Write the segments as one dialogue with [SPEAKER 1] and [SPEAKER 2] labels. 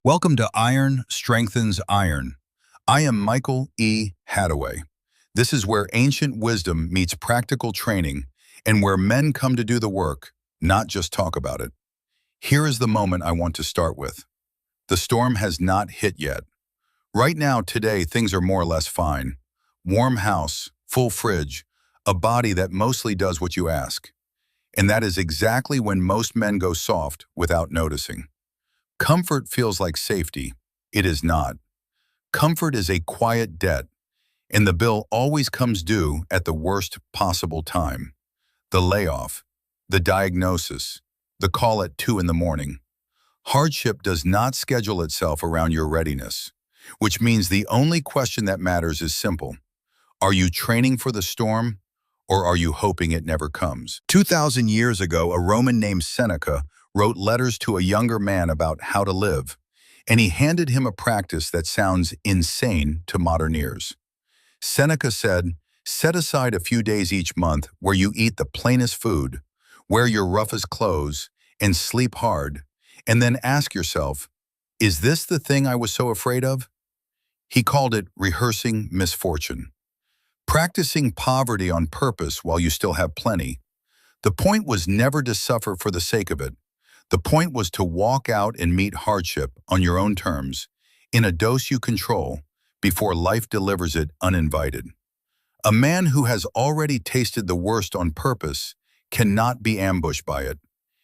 [SPEAKER 1] Welcome to Iron Strengthens Iron. I am Michael E. Hattaway. This is where ancient wisdom meets practical training and where men come to do the work, not just talk about it. Here is the moment I want to start with. The storm has not hit yet. Right now, today, things are more or less fine. Warm house, full fridge, a body that mostly does what you ask. And that is exactly when most men go soft without noticing. Comfort feels like safety. It is not. Comfort is a quiet debt, and the bill always comes due at the worst possible time. The layoff, the diagnosis, the call at 2 in the morning. Hardship does not schedule itself around your readiness, which means the only question that matters is simple. Are you training for the storm, or are you hoping it never comes? 2,000 years ago, a Roman named Seneca wrote letters to a younger man about how to live, and he handed him a practice that sounds insane to modern ears. Seneca said, set aside a few days each month where you eat the plainest food, wear your roughest clothes, and sleep hard, and then ask yourself, is this the thing I was so afraid of? He called it rehearsing misfortune. Practicing poverty on purpose while you still have plenty. The point was never to suffer for the sake of it. The point was to walk out and meet hardship on your own terms, in a dose you control, before life delivers it uninvited. A man who has already tasted the worst on purpose cannot be ambushed by it.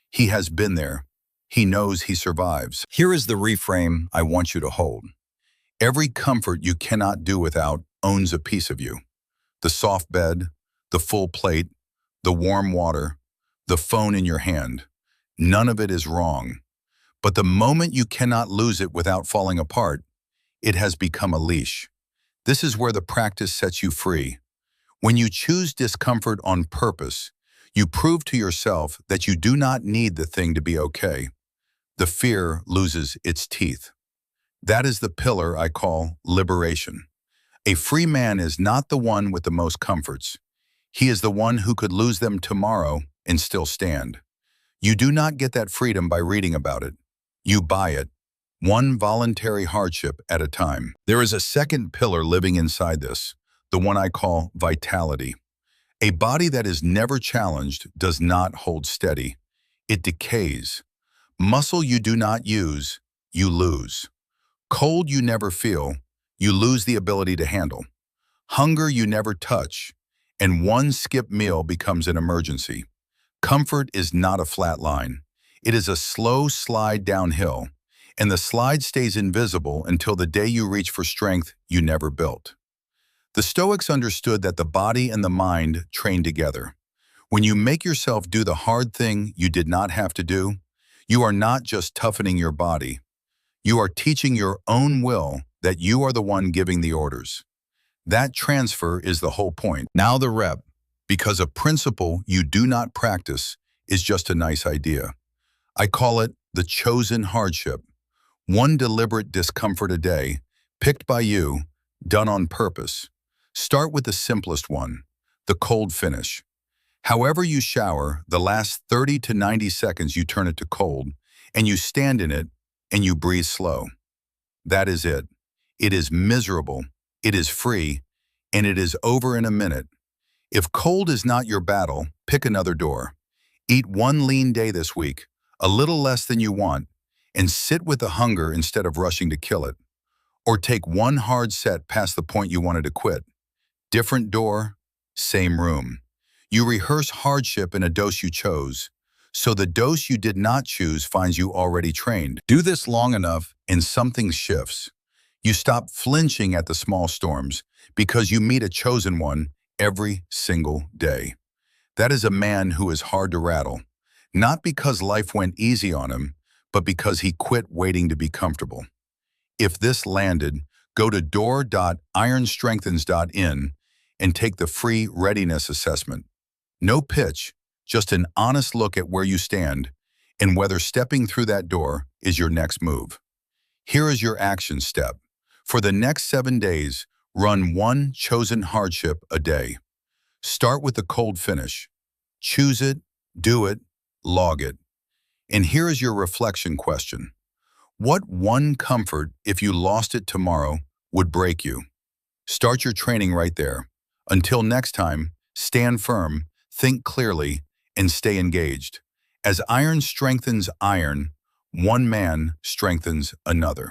[SPEAKER 1] He has been there. He knows he survives. Here is the reframe I want you to hold. Every comfort you cannot do without owns a piece of you. The soft bed, the full plate, the warm water, the phone in your hand. None of it is wrong. But the moment you cannot lose it without falling apart, it has become a leash. This is where the practice sets you free. When you choose discomfort on purpose, you prove to yourself that you do not need the thing to be okay. The fear loses its teeth. That is the pillar I call liberation. A free man is not the one with the most comforts. He is the one who could lose them tomorrow and still stand. You do not get that freedom by reading about it. You buy it, one voluntary hardship at a time. There is a second pillar living inside this, the one I call vitality. A body that is never challenged does not hold steady. It decays. Muscle you do not use, you lose. Cold you never feel, you lose the ability to handle. Hunger you never touch, and one skipped meal becomes an emergency. Comfort is not a flat line. It is a slow slide downhill, and the slide stays invisible until the day you reach for strength you never built. The Stoics understood that the body and the mind train together. When you make yourself do the hard thing you did not have to do, you are not just toughening your body. You are teaching your own will that you are the one giving the orders. That transfer is the whole point. Now the rep, because a principle you do not practice is just a nice idea. I call it the chosen hardship. One deliberate discomfort a day, picked by you, done on purpose. Start with the simplest one, the cold finish. However you shower, the last 30 to 90 seconds you turn it to cold, and you stand in it, and you breathe slow. That is it. It is miserable, it is free, and it is over in a minute. If cold is not your battle, pick another door. Eat one lean day this week, a little less than you want, and sit with the hunger instead of rushing to kill it. Or take one hard set past the point you wanted to quit. Different door, same room. You rehearse hardship in a dose you chose, so the dose you did not choose finds you already trained. Do this long enough and something shifts. You stop flinching at the small storms because you meet a chosen one every single day. That is a man who is hard to rattle, not because life went easy on him, but because he quit waiting to be comfortable. If this landed, go to door.ironstrengthens.in and take the free readiness assessment. No pitch, just an honest look at where you stand and whether stepping through that door is your next move. Here is your action step. For the next 7 days, run one chosen hardship a day. Start with the cold finish. Choose it, do it, log it. And here is your reflection question. What one comfort, if you lost it tomorrow, would break you? Start your training right there. Until next time, stand firm, think clearly, and stay engaged. As iron strengthens iron, one man strengthens another.